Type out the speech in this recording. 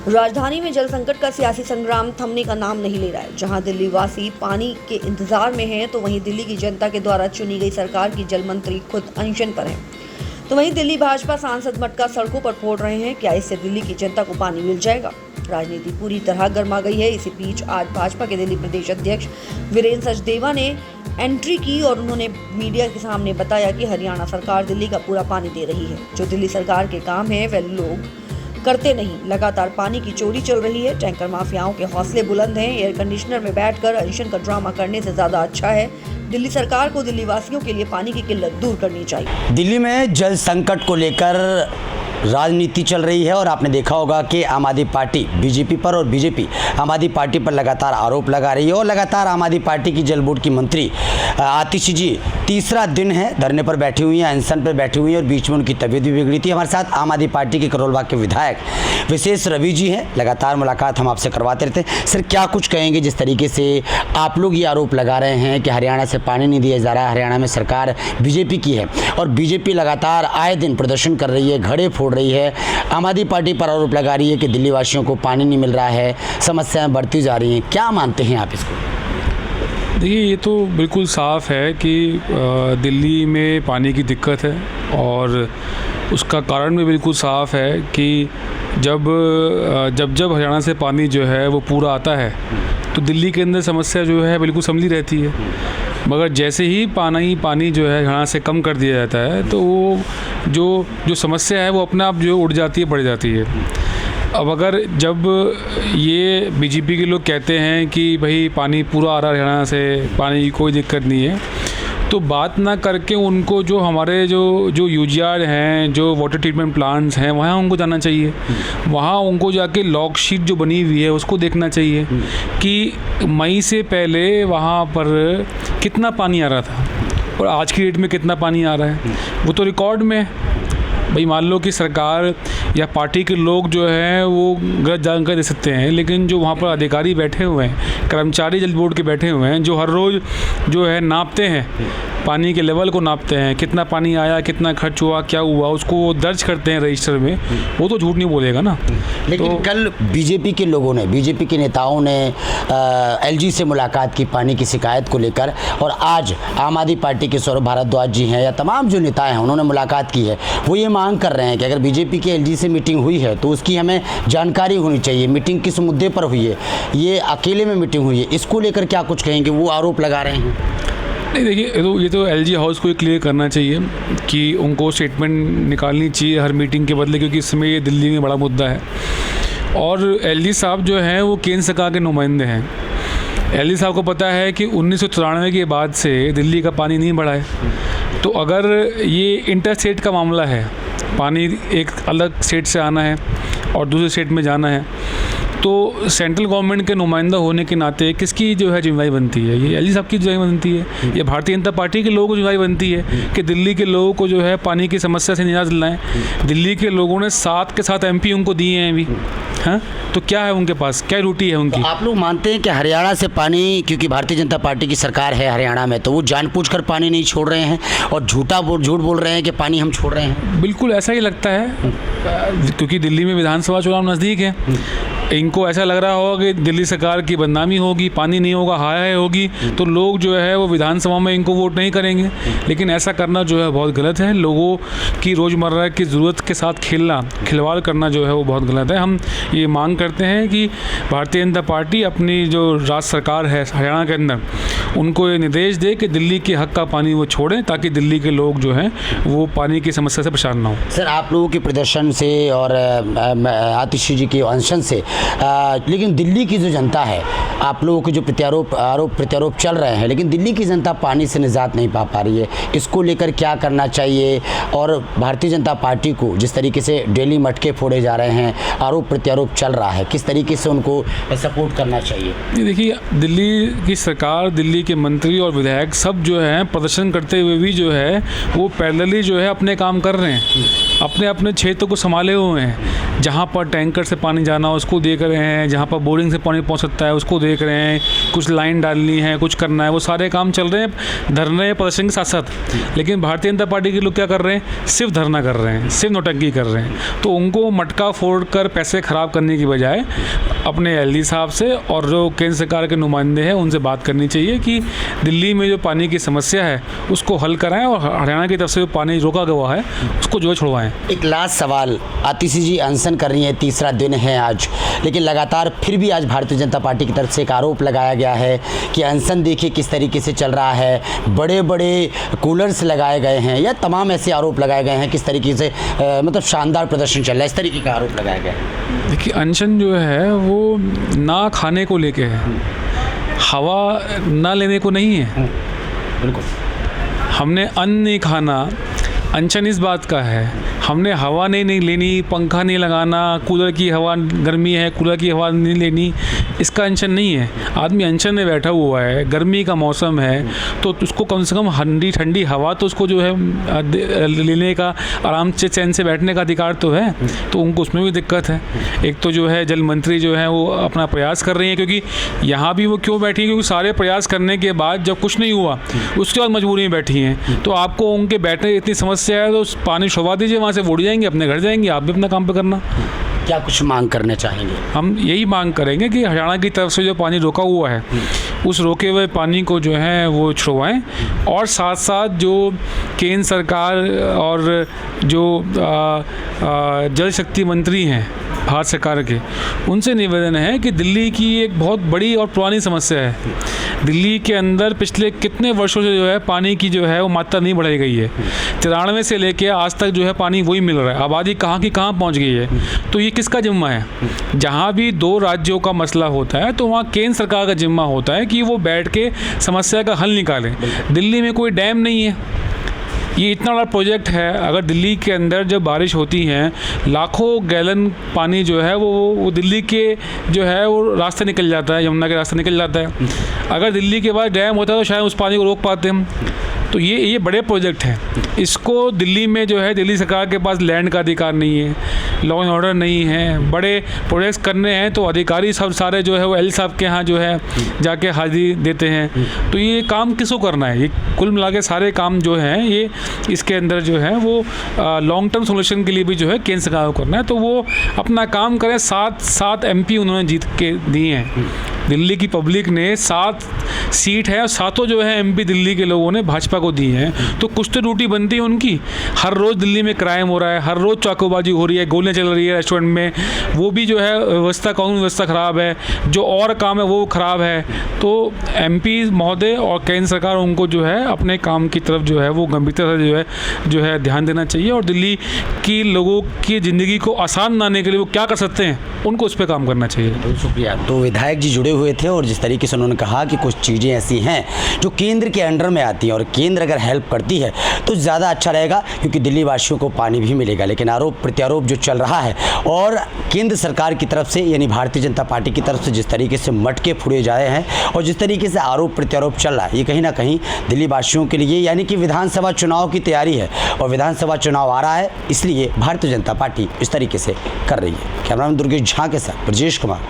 राजधानी में जल संकट का सियासी संग्राम थमने का नाम नहीं ले रहा है। जहां दिल्ली वासी पानी के इंतजार में हैं, तो वहीं दिल्ली की जनता के द्वारा चुनी गई सरकार की जल मंत्री खुद अनशन पर हैं। तो वहीं दिल्ली भाजपा सांसद मटका सड़कों पर फोड़ रहे हैं। क्या इससे दिल्ली की जनता को पानी मिल जाएगा? राजनीति पूरी तरह गर्मा गई है। इसी बीच आज भाजपा के दिल्ली प्रदेश अध्यक्ष वीरेंद्र सचदेवा ने एंट्री की और उन्होंने मीडिया के सामने बताया कि हरियाणा सरकार दिल्ली का पूरा पानी दे रही है। जो दिल्ली सरकार के काम है वह लोग करते नहीं। लगातार पानी की चोरी चल रही है। टैंकर माफियाओं के हौसले बुलंद हैं। एयर कंडीशनर में बैठकर अनशन का ड्रामा करने से ज्यादा अच्छा है दिल्ली सरकार को दिल्ली वासियों के लिए पानी की किल्लत दूर करनी चाहिए। दिल्ली में जल संकट को लेकर राजनीति चल रही है और आपने देखा होगा कि आम आदमी पार्टी बीजेपी पर और बीजेपी आम आदमी पार्टी पर लगातार आरोप लगा रही है और लगातार आम आदमी पार्टी की जल बोर्ड की मंत्री आतिशी जी तीसरा दिन है धरने पर बैठी हुई हैं, अनशन पर बैठी हुई हैं और बीच में उनकी तबीयत भी बिगड़ी थी। हमारे साथ आम आदमी पार्टी के करोलबाग के विधायक विशेष रवि जी हैं। लगातार मुलाकात हम आपसे करवाते रहते हैं। सर, क्या कुछ कहेंगे जिस तरीके से आप लोग ये आरोप लगा रहे हैं कि हरियाणा से पानी नहीं दिया जा रहा है, हरियाणा में सरकार बीजेपी की है और बीजेपी लगातार आए दिन प्रदर्शन कर रही है, घड़े फोड़ रही है, आम आदमी पार्टी पर आरोप लगा रही है कि दिल्ली वासियों को पानी नहीं मिल रहा है, समस्याएं बढ़ती जा रही हैं, क्या मानते हैं आप इसको? देखिए, ये तो बिल्कुल साफ़ है कि दिल्ली में पानी की दिक्कत है और उसका कारण भी बिल्कुल साफ़ है कि जब हरियाणा से पानी जो है वो पूरा आता है तो दिल्ली के अंदर समस्या जो है बिल्कुल संभली रहती है, मगर जैसे ही पानी जो है हरियाणा से कम कर दिया जाता है तो वो जो समस्या है वो अपने आप जो उड़ जाती है, बढ़ जाती है। अब अगर जब ये बीजेपी के लोग कहते हैं कि भाई पानी पूरा आ रहा है हरियाणा से, पानी की कोई दिक्कत नहीं है, तो बात ना करके उनको जो हमारे जो यूजीआर हैं, जो वाटर ट्रीटमेंट प्लांट्स हैं, वहाँ उनको जाना चाहिए। वहाँ उनको जाके लॉग शीट जो बनी हुई है उसको देखना चाहिए कि मई से पहले वहाँ पर कितना पानी आ रहा था और आज की डेट में कितना पानी आ रहा है, वो तो रिकॉर्ड में है। भाई मान लो कि सरकार या पार्टी के लोग जो हैं वो गलत जानकारी दे सकते हैं, लेकिन जो वहाँ पर अधिकारी बैठे हुए हैं, कर्मचारी जल बोर्ड के बैठे हुए हैं, जो हर रोज़ जो है नापते हैं, पानी के लेवल को नापते हैं, कितना पानी आया, कितना खर्च हुआ, क्या हुआ, उसको दर्ज करते हैं रजिस्टर में, वो तो झूठ नहीं बोलेगा ना। लेकिन तो कल बीजेपी के लोगों ने, बीजेपी के नेताओं ने एलजी से मुलाकात की पानी की शिकायत को लेकर और आज आम आदमी पार्टी के सौरभ भारद्वाज जी हैं या तमाम जो नेता हैं उन्होंने मुलाकात की है। वो ये मांग कर रहे हैं कि अगर बीजेपी के एलजी से मीटिंग हुई है तो उसकी हमें जानकारी होनी चाहिए। मीटिंग किस मुद्दे पर हुई है, ये अकेले में मीटिंग हुई है, इसको लेकर क्या कुछ कहेंगे? वो आरोप लगा रहे हैं। नहीं, देखिए, ये तो एलजी हाउस को क्लियर करना चाहिए कि उनको स्टेटमेंट निकालनी चाहिए हर मीटिंग के बदले, क्योंकि इस समय ये दिल्ली में बड़ा मुद्दा है और एलजी साहब जो हैं वो केंद्र सरकार के नुमाइंदे हैं। एलजी साहब को पता है कि 1993 के बाद से दिल्ली का पानी नहीं बढ़ा है, तो अगर ये इंटर स्टेट का मामला है, पानी एक अलग स्टेट से आना है और दूसरे स्टेट में जाना है, तो सेंट्रल गवर्नमेंट के नुमाइंदा होने के नाते किसकी जो है जिम्मेदारी बनती है? ये एलजी साहब की जिम्मेदारी बनती है, ये भारतीय जनता पार्टी के लोगों को जिम्मेदारी बनती है कि दिल्ली के लोगों को जो है पानी की समस्या से निजात दिलाएं। दिल्ली के लोगों ने 7 के 7 MP उनको दिए हैं अभी, हाँ, तो क्या है उनके पास, क्या ड्यूटी है उनकी? तो आप लोग मानते हैं कि हरियाणा से पानी, क्योंकि भारतीय जनता पार्टी की सरकार है हरियाणा में, तो वो जानबूझकर पानी नहीं छोड़ रहे हैं और झूठ बोल रहे हैं कि पानी हम छोड़ रहे हैं? बिल्कुल ऐसा ही लगता है, क्योंकि दिल्ली में विधानसभा चुनाव नज़दीक है। इनको ऐसा लग रहा होगा कि दिल्ली सरकार की बदनामी होगी, पानी नहीं होगा, हाय होगी, तो लोग जो है वो विधानसभा में इनको वोट नहीं करेंगे। लेकिन ऐसा करना जो है बहुत गलत है। लोगों की रोज़मर्रा की ज़रूरत के साथ खिलवाड़ करना जो है वो बहुत गलत है। हम ये मांग करते हैं कि भारतीय जनता पार्टी अपनी जो राज्य सरकार है हरियाणा के अंदर, उनको ये निर्देश दे कि दिल्ली के हक का पानी वो छोड़ें, ताकि दिल्ली के लोग जो हैं वो पानी की समस्या से परेशान ना हो। सर, आप लोगों के प्रदर्शन से और आतिशी जी के अनशन से लेकिन दिल्ली की जो जनता है, आप लोगों के जो प्रत्यारोप चल रहे हैं, लेकिन दिल्ली की जनता पानी से निजात नहीं पा रही है, इसको लेकर क्या करना चाहिए? और भारतीय जनता पार्टी को जिस तरीके से डेली मटके फोड़े जा रहे हैं, आरोप प्रत्यारोप चल रहा है, किस तरीके से उनको सपोर्ट करना चाहिए? देखिए, दिल्ली की सरकार, दिल्ली के मंत्री और विधायक सब जो हैं प्रदर्शन करते हुए भी जो है वो पैरेलली जो है अपने काम कर रहे हैं। अपने अपने क्षेत्र को संभाले हुए हैं। जहाँ पर टैंकर से पानी जाना उसको देख रहे हैं, जहाँ पर बोरिंग से पानी पहुँच सकता है उसको देख रहे हैं, कुछ लाइन डालनी है, कुछ करना है, वो सारे काम चल रहे हैं धरने प्रदर्शन के साथ साथ। लेकिन भारतीय जनता पार्टी के लोग क्या कर रहे हैं, सिर्फ धरना कर रहे हैं, सिर्फ नौटंकी कर रहे हैं। तो उनको मटका फोड़ कर पैसे ख़राब करने की बजाय अपने एलडी साहब से और जो केंद्र सरकार के नुमाइंदे हैं उनसे बात करनी चाहिए कि दिल्ली में जो पानी की समस्या है उसको हल कराएं और हरियाणा की तरफ से जो पानी रोका गया है उसको जो छुड़वाएं। एक लास्ट सवाल, आतिशी जी अनशन कर रही हैं, तीसरा दिन है आज, लेकिन लगातार फिर भी आज भारतीय जनता पार्टी की तरफ से एक आरोप लगाया गया है कि अनशन देखिए किस तरीके से चल रहा है, बड़े बड़े कूलर्स लगाए गए हैं या तमाम ऐसे आरोप लगाए गए हैं, किस तरीके से मतलब शानदार प्रदर्शन चल रहा है, इस तरीके का आरोप लगाया गया है। देखिए अनशन जो है वो ना खाने को लेके है, हवा ना लेने को नहीं है। बिल्कुल, हमने अन्न नहीं खाना, अनशन इस बात का है। हमने हवा नहीं लेनी, पंखा नहीं लगाना, कूलर की हवा गर्मी है कूलर की हवा नहीं लेनी, इसका अनशन नहीं है। आदमी अनशन में बैठा हुआ है, गर्मी का मौसम है, तो उसको कम से कम ठंडी हवा तो उसको जो है लेने का, आराम से चैन से बैठने का अधिकार तो है। तो उनको उसमें भी दिक्कत है। एक तो जो है जल मंत्री जो है वो अपना प्रयास कर रही हैं, क्योंकि यहाँ भी वो क्यों बैठी हैं, क्योंकि सारे प्रयास करने के बाद जब कुछ नहीं हुआ उसके बाद मजबूरी में बैठी हैं। तो आपको उनके बैठने की इतनी समस्या है तो पानी छुड़वा दीजिए, वहाँ से उड़ जाएंगे, अपने घर जाएंगे, आप भी अपना काम पे करना। क्या कुछ मांग करना चाहेंगे? हम यही मांग करेंगे कि हरियाणा की तरफ से जो पानी रोका हुआ है उस रोके हुए पानी को जो है वो छुड़वाएं, और साथ साथ जो केंद्र सरकार और जो जल शक्ति मंत्री हैं भारत सरकार के, उनसे निवेदन है कि दिल्ली की एक बहुत बड़ी और पुरानी समस्या है। दिल्ली के अंदर पिछले कितने वर्षों से जो है पानी की जो है वो मात्रा नहीं बढ़ाई गई है। 93 से लेके आज तक जो है पानी वही मिल रहा है, आबादी कहाँ की कहाँ पहुँच गई है। तो ये किसका जिम्मा है? जहाँ भी दो राज्यों का मसला होता है तो वहाँ केंद्र सरकार का जिम्मा होता है कि वो बैठ के समस्या का हल निकालें। दिल्ली में कोई डैम नहीं है, ये इतना बड़ा प्रोजेक्ट है। अगर दिल्ली के अंदर जब बारिश होती है लाखों गैलन पानी जो है वो दिल्ली के जो है वो रास्ते निकल जाता है, यमुना के रास्ते निकल जाता है। अगर दिल्ली के पास डैम होता है तो शायद उस पानी को रोक पाते हम। तो ये बड़े प्रोजेक्ट हैं, इसको दिल्ली में जो है दिल्ली सरकार के पास लैंड का अधिकार नहीं है, लॉ एंड ऑर्डर नहीं है। बड़े प्रोजेक्ट्स करने हैं तो अधिकारी सब सारे जो है वो एल साहब के यहाँ जो है जाके हाजिरी देते हैं। तो ये काम किसको करना है? ये कुल मिला के सारे काम जो हैं ये इसके अंदर जो है वो लॉन्ग टर्म सोल्यूशन के लिए भी जो है केंद्र सरकार को करना है। तो वो अपना काम करें। 7 MP उन्होंने जीत के दिए हैं। दिल्ली की पब्लिक ने 7 सीट है और 7 जो है MP दिल्ली के लोगों ने भाजपा को दी हैं। तो कुछ तो ड्यूटी बनती है उनकी। हर रोज़ दिल्ली में क्राइम हो रहा है, हर रोज़ चाकूबाजी हो रही है, गोलियां चल रही है रेस्टोरेंट में, वो भी जो है व्यवस्था, कानून व्यवस्था ख़राब है, जो और काम है वो ख़राब है। तो MP महोदय और केंद्र सरकार उनको जो है अपने काम की तरफ जो है वो गंभीरता से जो है ध्यान देना चाहिए, और दिल्ली की लोगों की ज़िंदगी को आसान बनाने के लिए वो क्या कर सकते हैं उनको उस पर काम करना चाहिए। बहुत शुक्रिया। तो विधायक जी जुड़े हुए थे और जिस तरीके से उन्होंने कहा कि कुछ चीज़ें ऐसी हैं जो केंद्र के अंडर में आती हैं और केंद्र अगर हेल्प करती है तो ज़्यादा अच्छा रहेगा, क्योंकि दिल्ली वासियों को पानी भी मिलेगा। लेकिन आरोप प्रत्यारोप जो चल रहा है और केंद्र सरकार की तरफ से यानी भारतीय जनता पार्टी की तरफ से जिस तरीके से मटके फुड़े जाए हैं और जिस तरीके से आरोप प्रत्यारोप चल रहा है, ये कहीं ना कहीं दिल्ली वासियों के लिए यानी कि विधानसभा चुनाव की तैयारी है और विधानसभा चुनाव आ रहा है, इसलिए भारतीय जनता पार्टी इस तरीके से कर रही है। कैमरामैन दुर्गेश झा के साथ ब्रजेश कुमार,